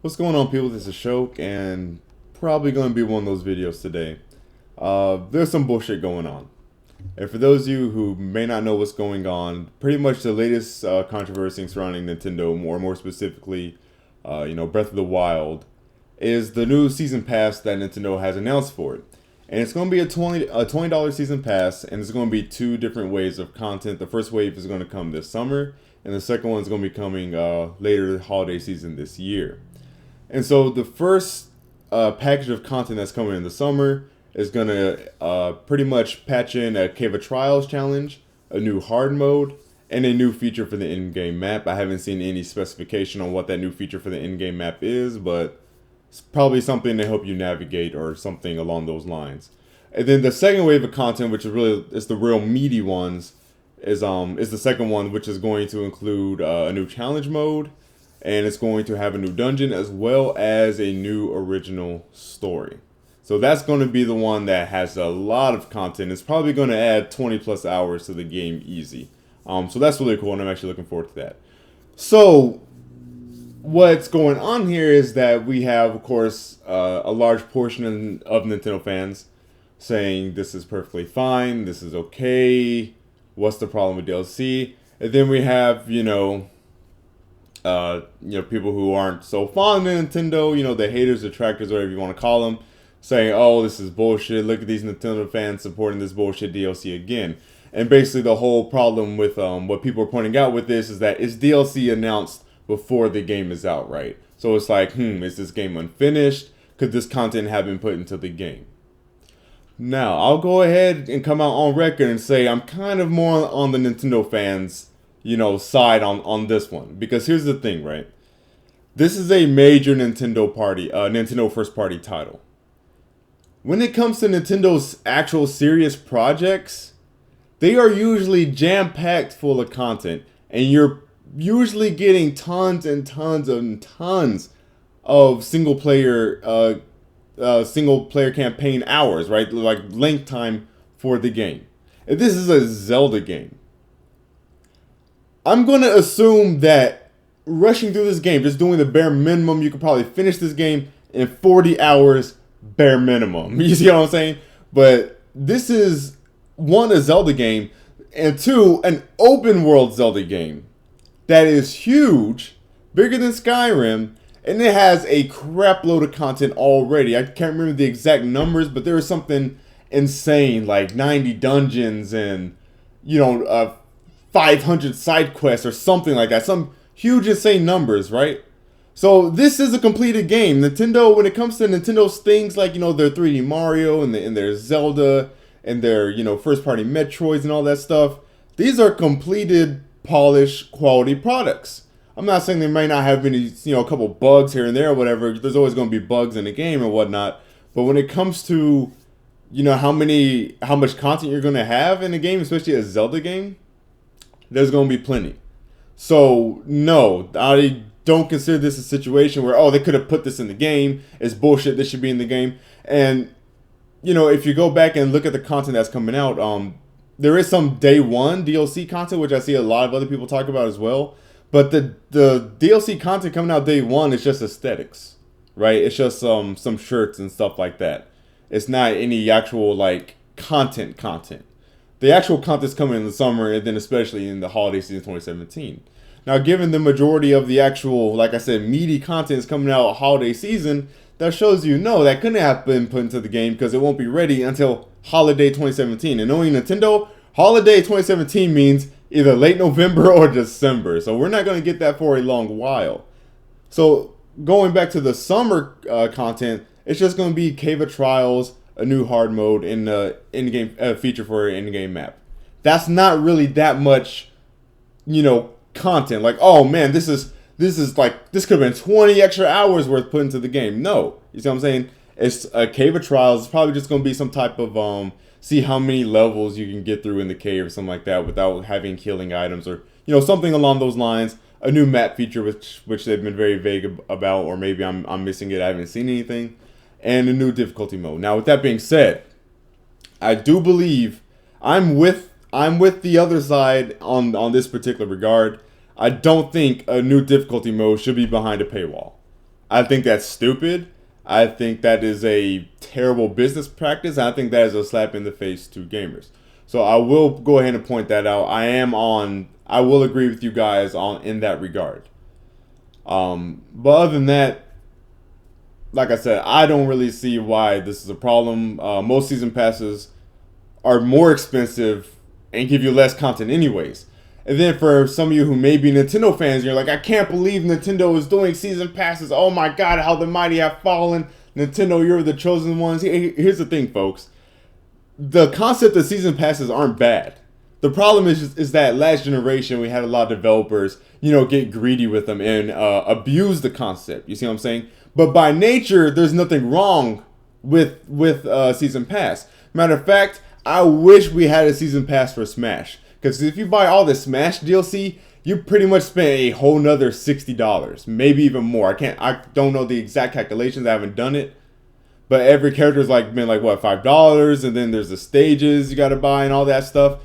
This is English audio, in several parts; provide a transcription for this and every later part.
What's going on, people? This is Shok, and probably going to be one of those videos today. There's some bullshit going on. And for those of you who may not know what's going on, pretty much the latest controversy surrounding Nintendo, more specifically, Breath of the Wild, is the new season pass that Nintendo has announced for it. And it's going to be a $20 season pass, and it's going to be two different waves of content. The first wave is going to come this summer, and the second one is going to be coming later holiday season this year. And so the first package of content that's coming in the summer is going to pretty much patch in a Cave of Trials challenge, a new hard mode, and a new feature for the in-game map. I haven't seen any specification on what that new feature for the in-game map is, but it's probably something to help you navigate or something along those lines. And then the second wave of content, which is the real meaty ones, is the second one, which is going to include a new challenge mode, and it's going to have a new dungeon as well as a new original story. So that's going to be the one that has a lot of content. It's probably going to add 20 plus hours to the game easy. So that's really cool, and I'm actually looking forward to that. So what's going on here is that we have, of course, a large portion of Nintendo fans saying this is perfectly fine, this is okay, what's the problem with DLC? And then we have, people who aren't so fond of Nintendo, the haters, detractors, whatever you want to call them, saying, oh, this is bullshit, look at these Nintendo fans supporting this bullshit DLC again. And basically the whole problem with what people are pointing out with this is that it's DLC announced before the game is out, right? So it's like, is this game unfinished? Could this content have been put into the game? Now, I'll go ahead and come out on record and say I'm kind of more on the Nintendo fans' side on this one. Because here's the thing, right? This is a major Nintendo first party title. When it comes to Nintendo's actual serious projects, they are usually jam-packed full of content. And you're usually getting tons and tons and tons of single player campaign hours, right? Like length time for the game. If this is a Zelda game, I'm going to assume that rushing through this game, just doing the bare minimum, you could probably finish this game in 40 hours bare minimum. You see what I'm saying? But this is, one, a Zelda game, and two, an open world Zelda game that is huge, bigger than Skyrim, and it has a crap load of content already. I can't remember the exact numbers, but there was something insane, like 90 dungeons and, 500 side quests or something like that. Some huge, insane numbers, right? So this is a completed game. Nintendo, when it comes to Nintendo's things like, their 3D Mario and their Zelda and their, first-party Metroids and all that stuff, these are completed, polished, quality products. I'm not saying they might not have any, a couple bugs here and there or whatever. There's always going to be bugs in the game or whatnot. But when it comes to, how much content you're going to have in a game, especially a Zelda game, there's going to be plenty. So, no, I don't consider this a situation where, oh, they could have put this in the game. It's bullshit. This should be in the game. And, if you go back and look at the content that's coming out, there is some day one DLC content, which I see a lot of other people talk about as well. But the DLC content coming out day one is just aesthetics, right? It's just some shirts and stuff like that. It's not any actual, content. The actual content's coming in the summer, and then especially in the holiday season 2017. Now, given the majority of the actual, like I said, meaty content is coming out holiday season, that shows no, that couldn't have been put into the game because it won't be ready until holiday 2017. And knowing Nintendo, holiday 2017 means either late November or December. So we're not going to get that for a long while. So going back to the summer content, it's just going to be Cave of Trials, a new hard mode, and the in-game feature for an in-game map. That's not really that much, content. Like, oh man, this could have been 20 extra hours worth put into the game. No, you see what I'm saying? It's a Cave of Trials. It's probably just going to be some type of see how many levels you can get through in the cave or something like that without having killing items or something along those lines. A new map feature which they've been very vague about, or maybe I'm missing it. I haven't seen anything. And a new difficulty mode. Now, with that being said, I do believe I'm with the other side on this particular regard. I don't think a new difficulty mode should be behind a paywall. I think that's stupid. I think that is a terrible business practice. I think that is a slap in the face to gamers. So I will go ahead and point that out. I will agree with you guys on in that regard. But other than that, like I said, I don't really see why this is a problem. Most season passes are more expensive and give you less content anyways. And then for some of you who may be Nintendo fans, you're like, I can't believe Nintendo is doing season passes. Oh my god, how the mighty have fallen. Nintendo, you're the chosen ones. Here's the thing, folks. The concept of season passes aren't bad. The problem is that last generation we had a lot of developers, get greedy with them and abuse the concept. You see what I'm saying? But by nature, there's nothing wrong with season pass. Matter of fact, I wish we had a season pass for Smash. Because if you buy all the Smash DLC, you pretty much spend a whole nother $60, maybe even more. I don't know the exact calculations. I haven't done it, but every character's been what, $5, and then there's the stages you got to buy and all that stuff.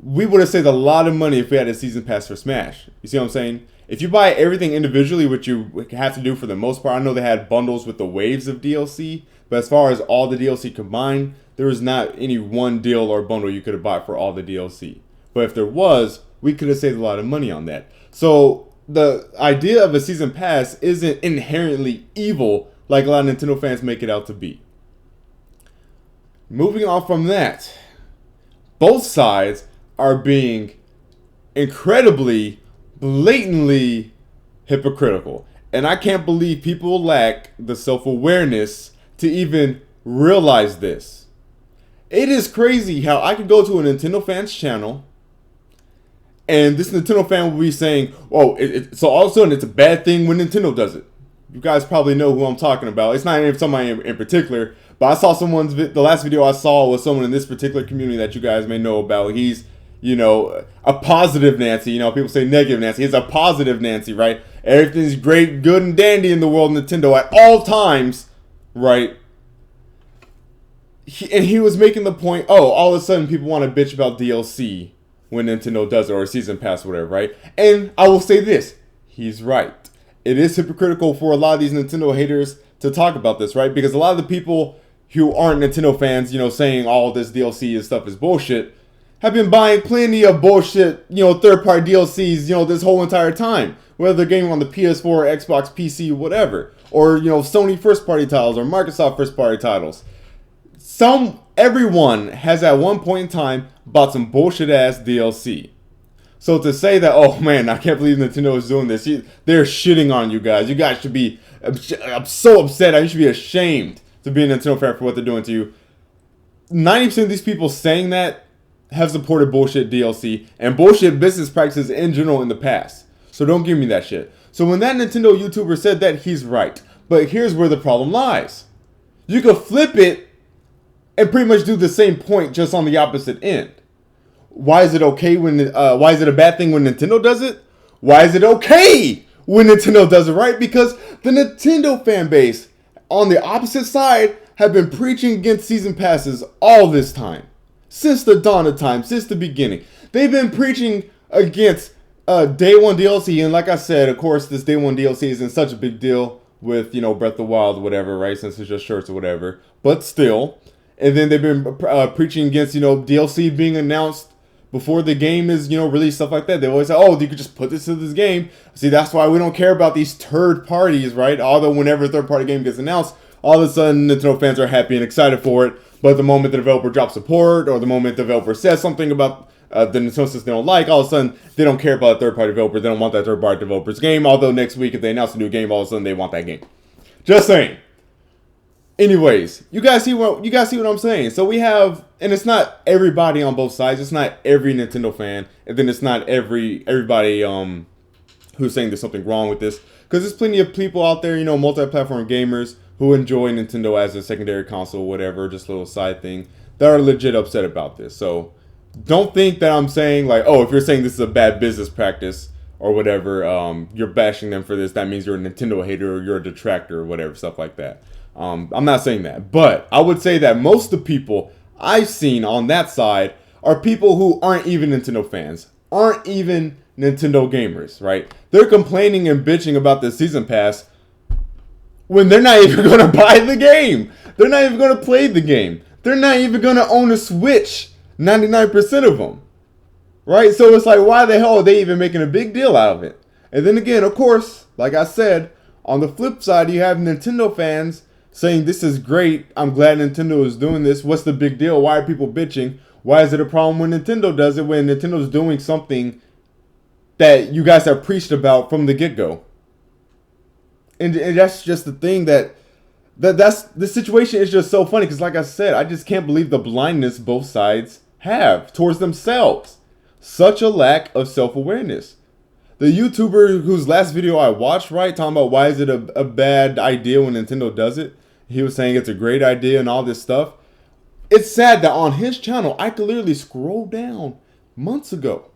We would have saved a lot of money if we had a season pass for Smash. You see what I'm saying? If you buy everything individually, which you have to do for the most part, I know they had bundles with the waves of DLC, but as far as all the DLC combined, there was not any one deal or bundle you could have bought for all the DLC. But if there was, we could have saved a lot of money on that. So the idea of a season pass isn't inherently evil like a lot of Nintendo fans make it out to be. Moving on from that, both sides are being incredibly, blatantly hypocritical. And I can't believe people lack the self-awareness to even realize this. It is crazy how I could go to a Nintendo fan's channel and this Nintendo fan will be saying, oh, so all of a sudden it's a bad thing when Nintendo does it. You guys probably know who I'm talking about. It's not even somebody in particular, but I saw the last video I saw was someone in this particular community that you guys may know about. He's, a positive Nancy. People say negative Nancy. He's a positive Nancy, right? Everything's great, good, and dandy in the world of Nintendo at all times, right? He was making the point, all of a sudden people want to bitch about DLC when Nintendo does it, or a season pass, or whatever, right? And I will say this, he's right. It is hypocritical for a lot of these Nintendo haters to talk about this, right? Because a lot of the people who aren't Nintendo fans, saying all this DLC and stuff is bullshit, have been buying plenty of bullshit, third-party DLCs, this whole entire time. Whether they're gaming on the PS4, Xbox, PC, whatever. Or, Sony first-party titles or Microsoft first-party titles. Everyone has at one point in time bought some bullshit-ass DLC. So to say that, oh man, I can't believe Nintendo is doing this, they're shitting on you guys. You guys should be, I'm so upset, you should be ashamed to be a Nintendo fan for what they're doing to you. 90% of these people saying that have supported bullshit DLC and bullshit business practices in general in the past. So don't give me that shit. So when that Nintendo YouTuber said that, he's right. But here's where the problem lies. You could flip it and pretty much do the same point just on the opposite end. Why is it okay why is it a bad thing when Nintendo does it? Why is it okay when Nintendo does it, right? Because the Nintendo fan base on the opposite side have been preaching against season passes all this time. Since the dawn of time, since the beginning. They've been preaching against Day 1 DLC, and like I said, of course, this Day 1 DLC isn't such a big deal with, Breath of the Wild, whatever, right? Since it's just shirts or whatever. But still. And then they've been preaching against, DLC being announced before the game is, released, stuff like that. They always say, oh, you could just put this to this game. See, that's why we don't care about these third parties, right? Although whenever a third-party game gets announced, all of a sudden Nintendo fans are happy and excited for it. But the moment the developer drops support, or the moment the developer says something about the Nintendo system they don't like, all of a sudden they don't care about a third-party developer. They don't want that third-party developer's game. Although next week, if they announce a new game, all of a sudden they want that game. Just saying. Anyways, you guys see what I'm saying. So we have, and it's not everybody on both sides. It's not every Nintendo fan, and then it's not everybody who's saying there's something wrong with this. Because there's plenty of people out there, multi-platform gamers who enjoy Nintendo as a secondary console, whatever, just a little side thing, that are legit upset about this. So don't think that I'm saying if you're saying this is a bad business practice or whatever, you're bashing them for this. That means you're a Nintendo hater or you're a detractor or whatever, stuff like that. I'm not saying that, but I would say that most of the people I've seen on that side are people who aren't even Nintendo fans, aren't even Nintendo gamers, right? They're complaining and bitching about the season pass when they're not even going to buy the game. They're not even going to play the game. They're not even going to own a Switch, 99% of them. Right? So it's like, why the hell are they even making a big deal out of it? And then again, of course, like I said, on the flip side, you have Nintendo fans saying this is great. I'm glad Nintendo is doing this. What's the big deal? Why are people bitching? Why is it a problem when Nintendo does it, when Nintendo's doing something that you guys have preached about from the get-go? And that's just the thing that's the situation is just so funny because, like I said, I just can't believe the blindness both sides have towards themselves. Such a lack of self-awareness. The YouTuber whose last video I watched, right, talking about why is it a bad idea when Nintendo does it, he was saying it's a great idea and all this stuff. It's sad that on his channel, I could literally scroll down months ago.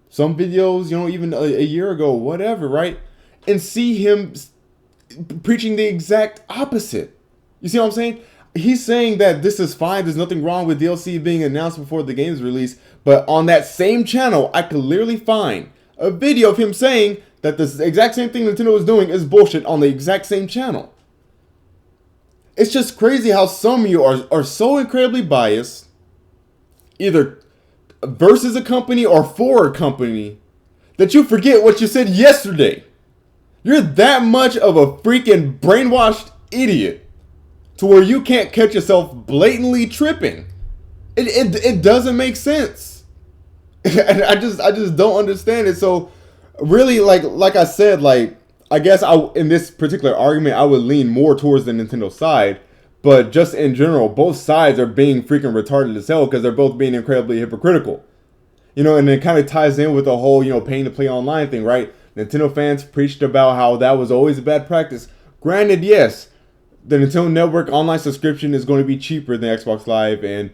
Some videos, even a year ago, whatever, right? And see him preaching the exact opposite. You see what I'm saying? He's saying that this is fine. There's nothing wrong with DLC being announced before the game's released. But on that same channel, I could literally find a video of him saying that the exact same thing Nintendo is doing is bullshit on the exact same channel. It's just crazy how some of you are so incredibly biased, either versus a company or for a company, that you forget what you said yesterday. You're that much of a freaking brainwashed idiot to where you can't catch yourself blatantly tripping. It doesn't make sense. And I just don't understand it. So really, like I said, I guess in this particular argument, I would lean more towards the Nintendo side. But just in general, both sides are being freaking retarded as hell because they're both being incredibly hypocritical. And it kind of ties in with the whole, paying to play online thing, right? Nintendo fans preached about how that was always a bad practice. Granted, yes, the Nintendo Network online subscription is going to be cheaper than Xbox Live and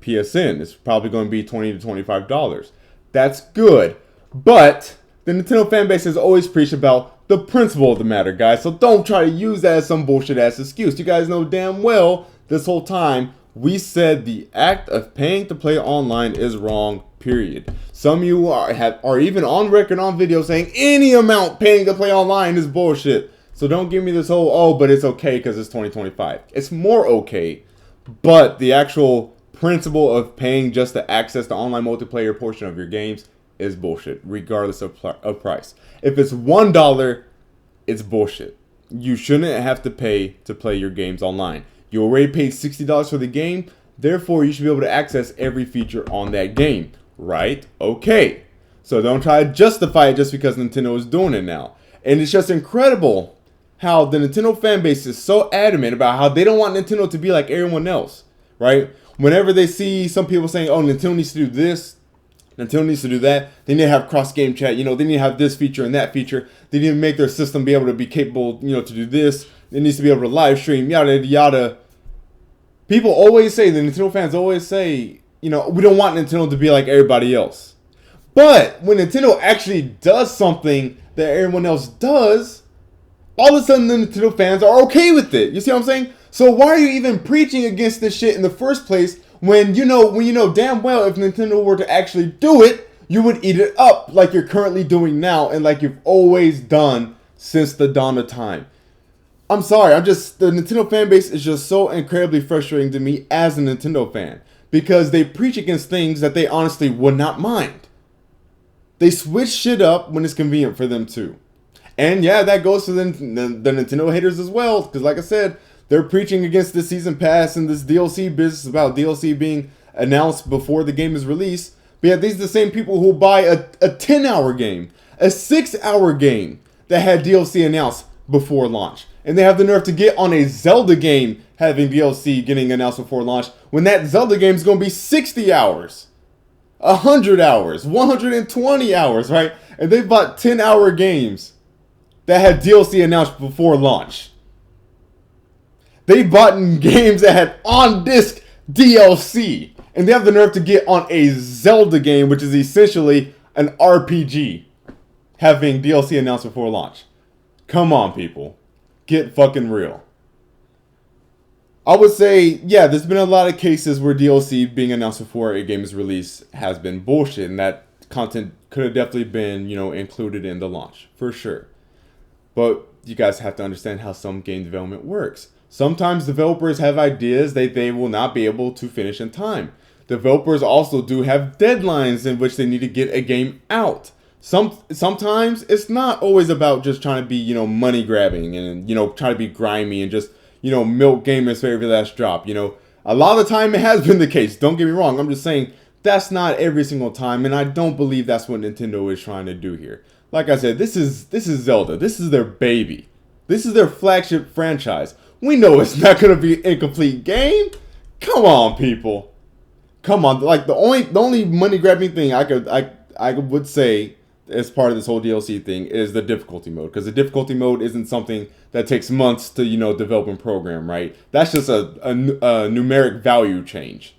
PSN. It's probably going to be $20 to $25. That's good. But the Nintendo fan base has always preached about the principle of the matter, guys. So don't try to use that as some bullshit ass excuse. You guys know damn well this whole time we said the act of paying to play online is wrong, period. Some of you are even on record on video saying any amount paying to play online is bullshit. So don't give me this whole, but it's okay because it's 2025. It's more okay, but the actual principle of paying just to access the online multiplayer portion of your games is bullshit, regardless of price. If it's $1, it's bullshit. You shouldn't have to pay to play your games online. You already paid $60 for the game, therefore you should be able to access every feature on that game, right? Okay. So don't try to justify it just because Nintendo is doing it now. And it's just incredible how the Nintendo fan base is so adamant about how they don't want Nintendo to be like everyone else, right? Whenever they see some people saying, oh, Nintendo needs to do this, Nintendo needs to do that, they need to have cross-game chat, they need to have this feature and that feature, they need to make their system be able to be capable, to do this, it needs to be able to live stream, yada, yada. People always say, the Nintendo fans always say, we don't want Nintendo to be like everybody else. But when Nintendo actually does something that everyone else does, all of a sudden the Nintendo fans are okay with it. You see what I'm saying? So why are you even preaching against this shit in the first place when you know damn well if Nintendo were to actually do it, you would eat it up like you're currently doing now and like you've always done since the dawn of time? I'm sorry, the Nintendo fan base is just so incredibly frustrating to me as a Nintendo fan because they preach against things that they honestly would not mind. They switch shit up when it's convenient for them to. And yeah, that goes to the Nintendo haters as well. Because like I said, they're preaching against this season pass and this DLC business about DLC being announced before the game is released. But yeah, these are the same people who buy a 10-hour game, a 6-hour game that had DLC announced before launch. And they have the nerve to get on a Zelda game having DLC getting announced before launch when that Zelda game is going to be 60 hours. 100 hours, 120 hours, right? And they bought 10-hour games that had DLC announced before launch. They bought games that had on-disc DLC. And they have the nerve to get on a Zelda game, which is essentially an RPG, having DLC announced before launch. Come on, people. Get fucking real. I would say, yeah, there's been a lot of cases where DLC being announced before a game is released has been bullshit, and that content could have definitely been, included in the launch, for sure. But you guys have to understand how some game development works. Sometimes developers have ideas that they will not be able to finish in time. Developers also do have deadlines in which they need to get a game out. Sometimes it's not always about just trying to be, money grabbing and, trying to be grimy and just, milk gamers for every last drop. A lot of the time it has been the case. Don't get me wrong. I'm just saying that's not every single time, and I don't believe that's what Nintendo is trying to do here. Like I said, this is Zelda. This is their baby. This is their flagship franchise. We know it's not going to be an incomplete game. Come on, people. Come on. Like the only money grabbing thing I would say as part of this whole DLC thing is the difficulty mode, because the difficulty mode isn't something that takes months to develop and program, right? That's just a numeric value change.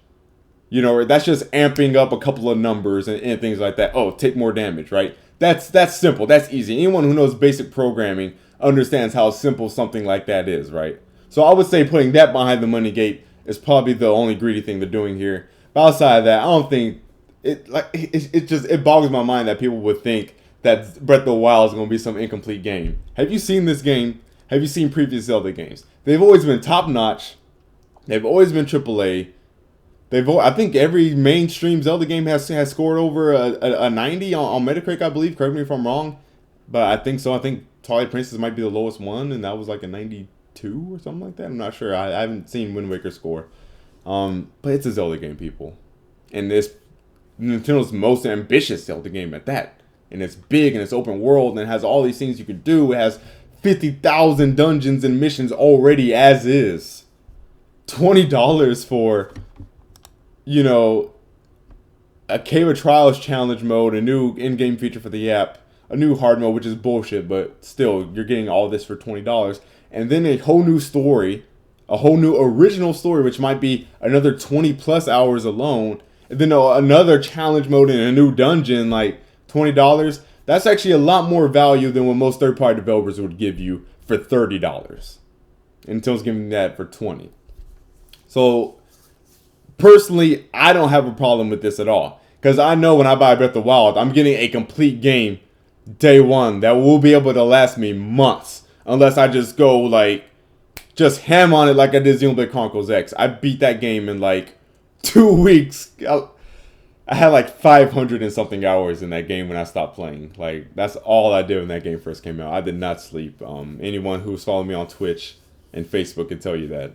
That's just amping up a couple of numbers and things like that. Oh, take more damage, right? That's simple. That's easy. Anyone who knows basic programming understands how simple something like that is, right? So I would say putting that behind the money gate is probably the only greedy thing they're doing here. But outside of that, I don't think it boggles my mind that people would think that Breath of the Wild is going to be some incomplete game. Have you seen this game? Have you seen previous Zelda games? They've always been top notch. They've always been AAA. I think every mainstream Zelda game has scored over a 90 on Metacritic, I believe. Correct me if I'm wrong, but I think so. I think Twilight Princess might be the lowest one, and that was like a 92 or something like that. I'm not sure. I haven't seen Wind Waker's score. But it's a Zelda game, people, and it's Nintendo's most ambitious Zelda game at that. And it's big and it's open world and it has all these things you can do. It has 50,000 dungeons and missions already as is. $20 for a Cave of Trials challenge mode, a new in-game feature for the app, a new hard mode, which is bullshit, but still, you're getting all this for $20. And then a whole new story, a whole new original story, which might be another 20 plus hours alone. And then another challenge mode in a new dungeon, like $20. That's actually a lot more value than what most third-party developers would give you for $30. Nintendo's giving that for $20. So, personally, I don't have a problem with this at all. Because I know when I buy Breath of the Wild, I'm getting a complete game day one that will be able to last me months. Unless I just go, just ham on it like I did Xenoblade Chronicles X. I beat that game in, 2 weeks. I had 500 and something hours in that game when I stopped playing. That's all I did when that game first came out. I did not sleep. Anyone who's following me on Twitch and Facebook can tell you that.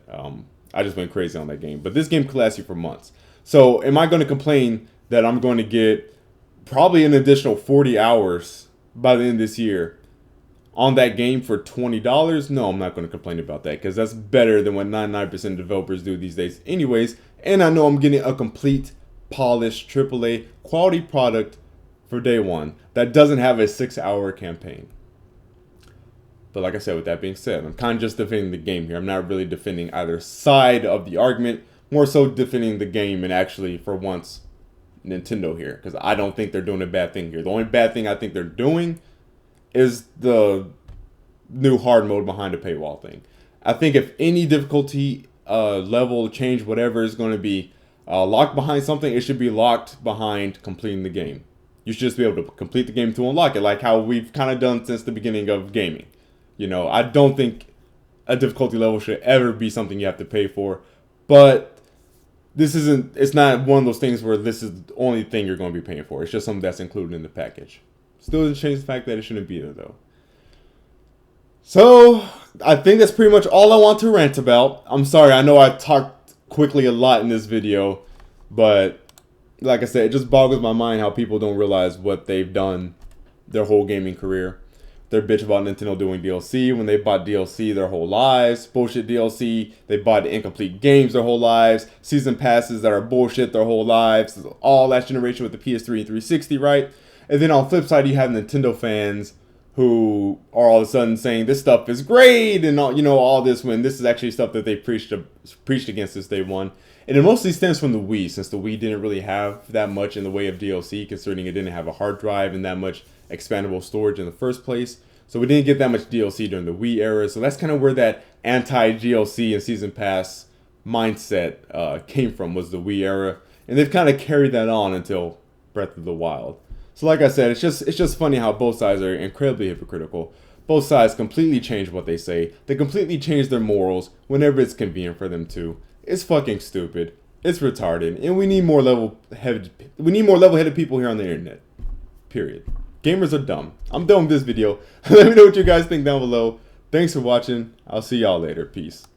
I just went crazy on that game. But this game could last you for months. So am I going to complain that I'm going to get probably an additional 40 hours by the end of this year on that game for $20? No, I'm not going to complain about that, because that's better than what 99% of developers do these days anyways. And I know I'm getting a complete, polished, AAA quality product for day one that doesn't have a 6-hour campaign. But like I said, with that being said, I'm kind of just defending the game here. I'm not really defending either side of the argument, more so defending the game and actually, for once, Nintendo here. Because I don't think they're doing a bad thing here. The only bad thing I think they're doing is the new hard mode behind the paywall thing. I think if any difficulty level, change, whatever is going to be locked behind something, it should be locked behind completing the game. You should just be able to complete the game to unlock it, like how we've kind of done since the beginning of gaming. I don't think a difficulty level should ever be something you have to pay for, but it's not one of those things where this is the only thing you're going to be paying for. It's just something that's included in the package. Still doesn't change the fact that it shouldn't be there, though. So, I think that's pretty much all I want to rant about. I'm sorry, I know I talked quickly a lot in this video, but like I said, it just boggles my mind how people don't realize what they've done their whole gaming career. They're bitch about Nintendo doing DLC when they bought DLC their whole lives. Bullshit DLC. They bought incomplete games their whole lives. Season passes that are bullshit their whole lives. All last generation with the PS3 and 360, right? And then on the flip side, you have Nintendo fans who are all of a sudden saying this stuff is great and all this, when this is actually stuff that they preached against since day one. And it mostly stems from the Wii, since the Wii didn't really have that much in the way of DLC, considering it didn't have a hard drive and that much expandable storage in the first place. So we didn't get that much DLC during the Wii era. So that's kind of where that anti-DLC and Season Pass mindset came from, was the Wii era. And they've kind of carried that on until Breath of the Wild. So like I said, it's just funny how both sides are incredibly hypocritical. Both sides completely change what they say. They completely change their morals whenever it's convenient for them to. It's fucking stupid. It's retarded, and we need more level-headed people here on the internet. Period. Gamers are dumb. I'm done with this video. Let me know what you guys think down below. Thanks for watching. I'll see y'all later. Peace.